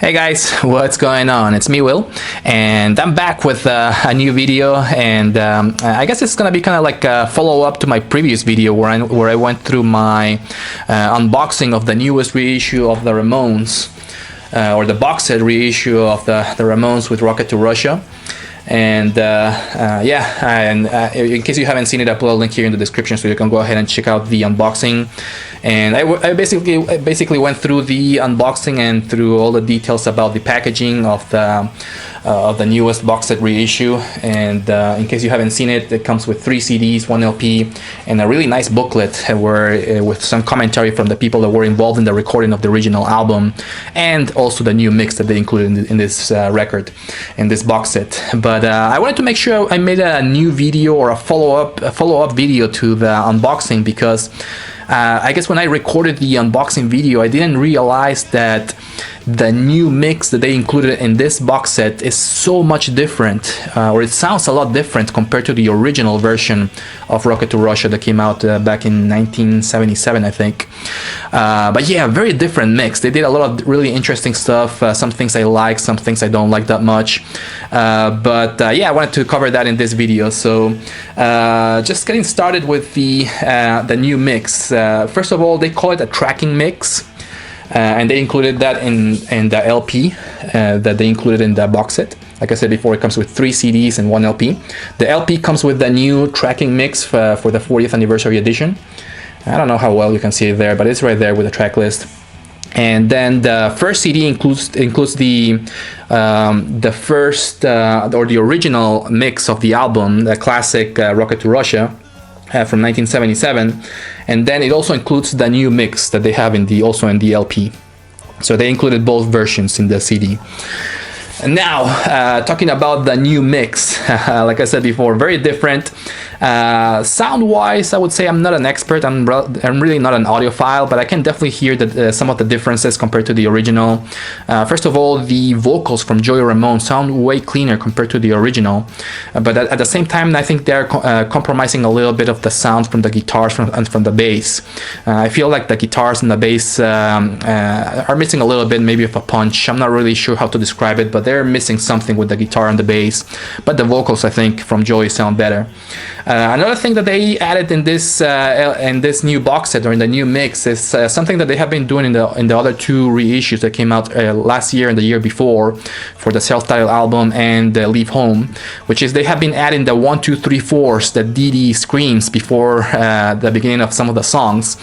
Hey guys, what's going on? It's me, Will, and I'm back with a new video, and I guess it's gonna be kind of like a follow-up to my previous video where I went through my unboxing of the newest reissue of the Ramones, or the box set reissue of the Ramones with Rocket to Russia. And in case you haven't seen it, I put a link here in the description so you can go ahead and check out the unboxing. And I basically went through the unboxing and through all the details about the packaging of the newest box set reissue. And in case you haven't seen it, it comes with 3 CDs, 1 LP, and a really nice booklet with some commentary from the people that were involved in the recording of the original album, and also the new mix that they included in this record, in this box set. But I wanted to make sure I made a new video or a follow-up video to the unboxing, because I guess when I recorded the unboxing video, I didn't realize that the new mix that they included in this box set is so much different, or it sounds a lot different compared to the original version of Rocket to Russia that came out back in 1977, I think. But yeah, very different mix. They did a lot of really interesting stuff. Some things I like, some things I don't like that much. Yeah, I wanted to cover that in this video. So just getting started with the new mix. First of all, they call it a tracking mix. And they included that in the LP that they included in the box set. Like I said before, it comes with 3 CDs and 1 LP. The LP comes with the new tracking mix for the 40th anniversary edition. I don't know how well you can see it there, but it's right there with the track list. And then the first CD includes the first or the original mix of the album, the classic Rocket to Russia, from 1977, and then it also includes the new mix that they have also in the LP. So they included both versions in the CD. And now, talking about the new mix, like I said before, very different. Sound-wise, I would say I'm not an expert. I'm really not an audiophile, but I can definitely hear that some of the differences compared to the original. First of all, the vocals from Joey Ramone sound way cleaner compared to the original. But at the same time, I think they're compromising a little bit of the sound from the guitars and from the bass. I feel like the guitars and the bass are missing a little bit, maybe of a punch. I'm not really sure how to describe it, but they're missing something with the guitar and the bass. But the vocals, I think, from Joey sound better. Another thing that they added in this new box set, or in the new mix, is something that they have been doing in the other 2 reissues that came out last year and the year before for the self-titled album and Leave Home, which is they have been adding the 1, 2, 3, 4s that Dee Dee screams before the beginning of some of the songs.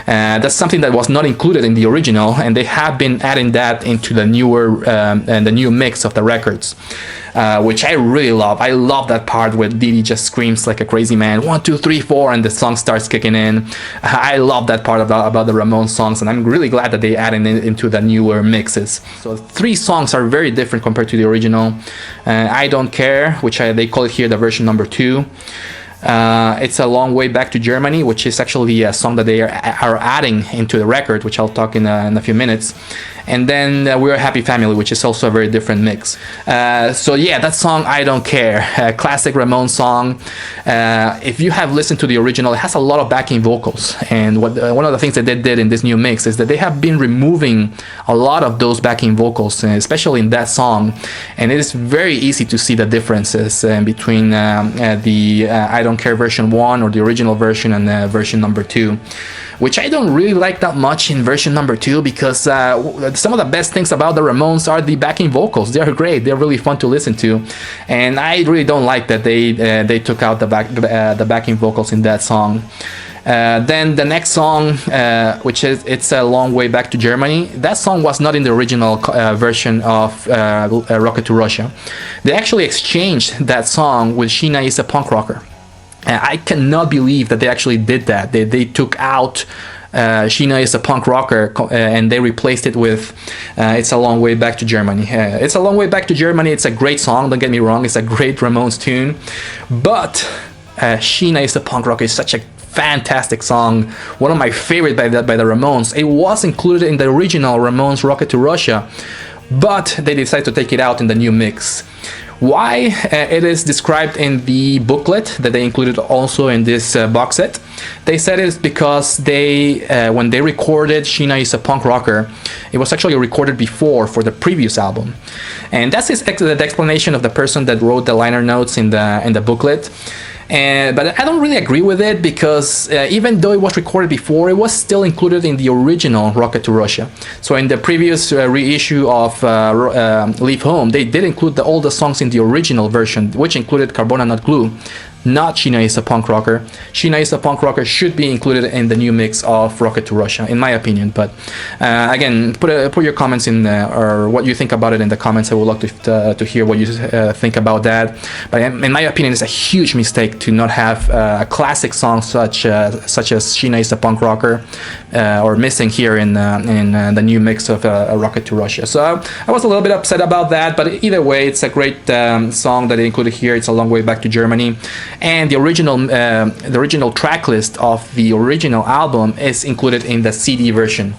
That's something that was not included in the original, and they have been adding that into the newer and the new mix of the records. Which I really love. I love that part where Dee Dee just screams like a crazy man, 1, 2, 3, 4, and the song starts kicking in. I love that part about the Ramones songs, and I'm really glad that they added it into the newer mixes. So 3 songs are very different compared to the original. I Don't Care, which they call it here the version number 2. It's A Long Way Back to Germany, which is actually a song that they are adding into the record, which I'll talk in a few minutes. And then We're a Happy Family, which is also a very different mix. So yeah, that song, I Don't Care, classic Ramones song. If you have listened to the original, it has a lot of backing vocals. And one of the things that they did in this new mix is that they have been removing a lot of those backing vocals, especially in that song. And it is very easy to see the differences between the I Don't Care version 1, or the original version, and version number 2. Which I don't really like that much in version number 2, because some of the best things about the Ramones are the backing vocals. They're great. They're really fun to listen to, and I really don't like that they took out the backing vocals in that song. Then the next song, which is It's a Long Way Back to Germany, that song was not in the original version of Rocket to Russia. They actually exchanged that song with Sheena Is a Punk Rocker. I cannot believe that they actually did that. They took out Sheena Is a Punk Rocker and they replaced it with It's a Long Way Back to Germany. It's a Long Way Back to Germany. It's a great song, don't get me wrong. It's a great Ramones tune. But Sheena Is a Punk Rocker is such a fantastic song. One of my favorite by the Ramones. It was included in the original Ramones Rocket to Russia, but they decided to take it out in the new mix. Why? It is described in the booklet that they included also in this box set. They said it's because they, when they recorded Sheena is a Punk Rocker, it was actually recorded before for the previous album. And that's the explanation of the person that wrote the liner notes in the booklet. But I don't really agree with it, because even though it was recorded before, it was still included in the original Rocket to Russia. So in the previous reissue of Leave Home, they did include all the songs in the original version, which included Carbona Not Glue, not Sheena is a Punk Rocker. Sheena is a Punk Rocker should be included in the new mix of Rocket to Russia, in my opinion. But again, put your comments in, or what you think about it in the comments. I would love to hear what you think about that. But in my opinion, it's a huge mistake to not have a classic song such as Sheena is a Punk Rocker, or missing here in the new mix of Rocket to Russia. So I was a little bit upset about that, but either way, it's a great song that they included here. It's A Long Way Back to Germany. And the original track list of the original album is included in the CD version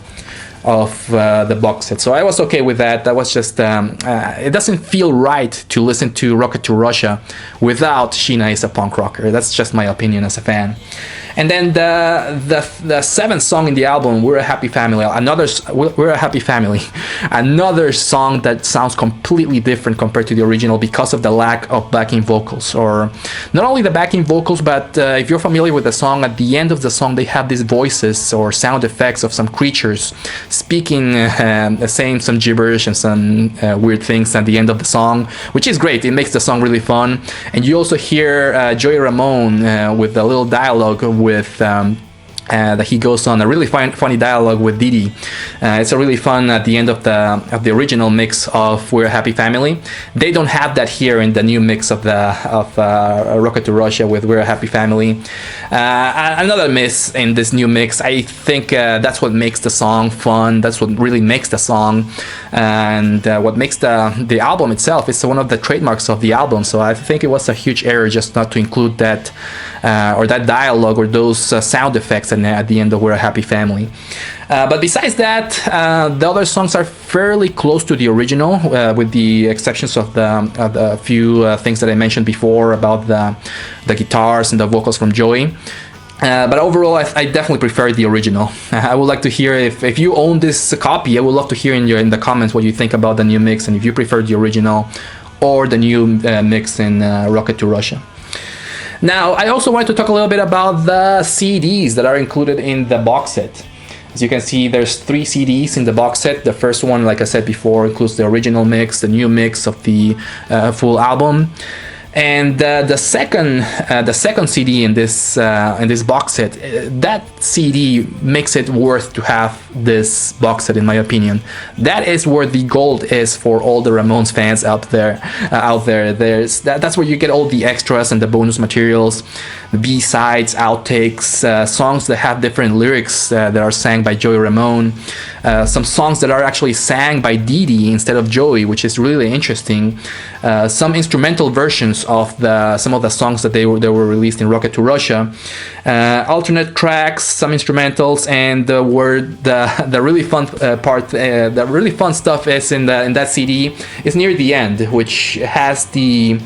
of the box set. So I was okay with that. That was just, it doesn't feel right to listen to Rocket to Russia without Sheena is a Punk Rocker. That's just my opinion as a fan. And then the seventh song in the album, We're a Happy Family, We're a Happy Family, another song that sounds completely different compared to the original because of the lack of backing vocals. Or not only the backing vocals, but if you're familiar with the song, at the end of the song they have these voices or sound effects of some creatures speaking, saying some gibberish and some weird things at the end of the song, which is great. It makes the song really fun. And you also hear Joey Ramone with a little dialogue with that he goes on a really funny dialogue with Didi. It's a really fun at the end of the original mix of We're a Happy Family. They don't have that here in the new mix of Rocket to Russia with We're a Happy Family. Another miss in this new mix. I think that's what makes the song fun. That's what really makes the song, and what makes the album itself. It's one of the trademarks of the album. So I think it was a huge error just not to include that or that dialogue or those sound effects at the end of We're a Happy Family. But besides that, the other songs are fairly close to the original, with the exceptions of the few things that I mentioned before about the guitars and the vocals from Joey. But overall, I definitely prefer the original. I would like to hear, if you own this copy, I would love to hear in the comments what you think about the new mix, and if you prefer the original or the new mix in Rocket to Russia. Now, I also wanted to talk a little bit about the CDs that are included in the box set. As you can see, there's 3 CDs in the box set. The first one, like I said before, includes the original mix, the new mix of the full album. And the second CD in this box set, that CD makes it worth to have this box set, in my opinion. That is where the gold is for all the Ramones fans out there. That's where you get all the extras and the bonus materials, the B-sides, outtakes, songs that have different lyrics that are sang by Joey Ramone, some songs that are actually sang by Didi instead of Joey, which is really interesting. Some instrumental versions of some of the songs that they were released in Rocket to Russia, alternate tracks, some instrumentals, and where the really fun part, the really fun stuff is in that CD is near the end, which has the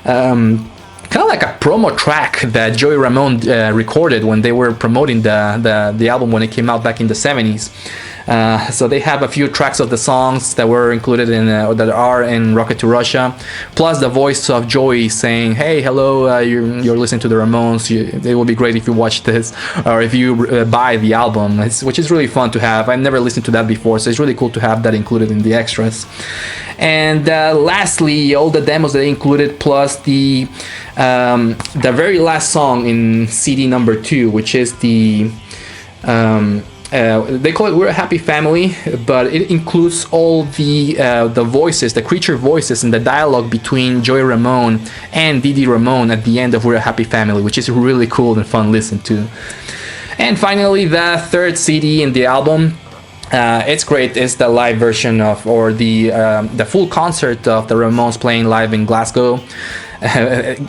kind of like a promo track that Joey Ramone recorded when they were promoting the album when it came out back in the 70s. So they have a few tracks of the songs that were included in that are in Rocket to Russia, plus the voice of Joey saying, "Hey, hello, you're listening to the Ramones. It would be great if you watch this, or if you buy the album," which is really fun to have. I've never listened to that before, so it's really cool to have that included in the extras. And lastly, all the demos that they included, plus the very last song in CD number 2, which is the they call it We're a Happy Family, but it includes all the voices, the creature voices, and the dialogue between Joey Ramone and Didi Ramone at the end of We're a Happy Family, which is really cool and fun to listen to. And finally, the third CD in the album. It's great. It's the live version of, or the full concert of the Ramones playing live in Glasgow.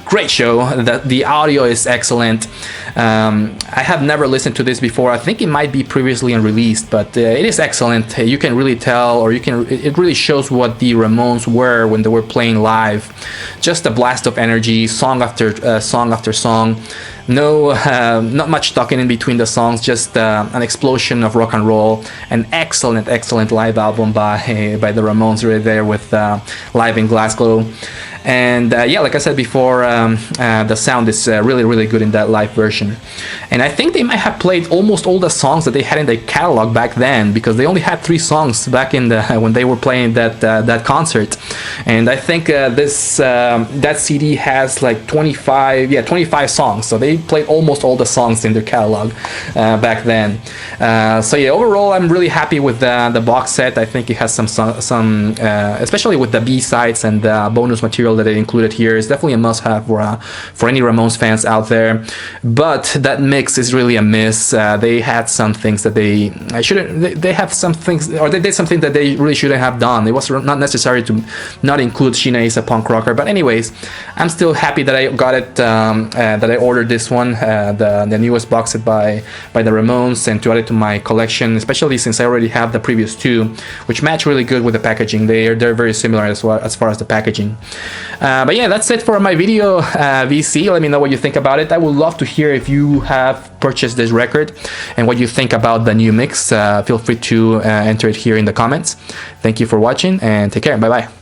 Great show. The audio is excellent. I have never listened to this before. I think it might be previously unreleased, but it is excellent. You can really tell, or it really shows what the Ramones were when they were playing live. Just a blast of energy, song after song after song. No, not much talking in between the songs, just an explosion of rock and roll. An excellent live album by the Ramones right there with Live in Glasgow. And yeah, like I said before, the sound is really good in that live version. And I think they might have played almost all the songs that they had in their catalog back then, because they only had 3 songs back in the when they were playing that concert. And I think that CD has like 25 songs. So they played almost all the songs in their catalog back then. So yeah, overall, I'm really happy with the box set. I think it has some especially with the B-sides and the bonus material that they included here, is definitely a must-have for any Ramones fans out there. But that mix is really a miss. They had some things that they have some things, or they did something that they really shouldn't have done. It was not necessary to not include Sheena is a Punk Rocker. But anyways, I'm still happy that I got it, that I ordered this one, the newest box set by the Ramones, and to add it to my collection, especially since I already have the previous 2, which match really good with the packaging. They're very similar as far as the packaging. But yeah, that's it for my video, VC. Let me know what you think about it. I would love to hear if you have purchased this record and what you think about the new mix. Feel free to enter it here in the comments. Thank you for watching, and take care. Bye bye.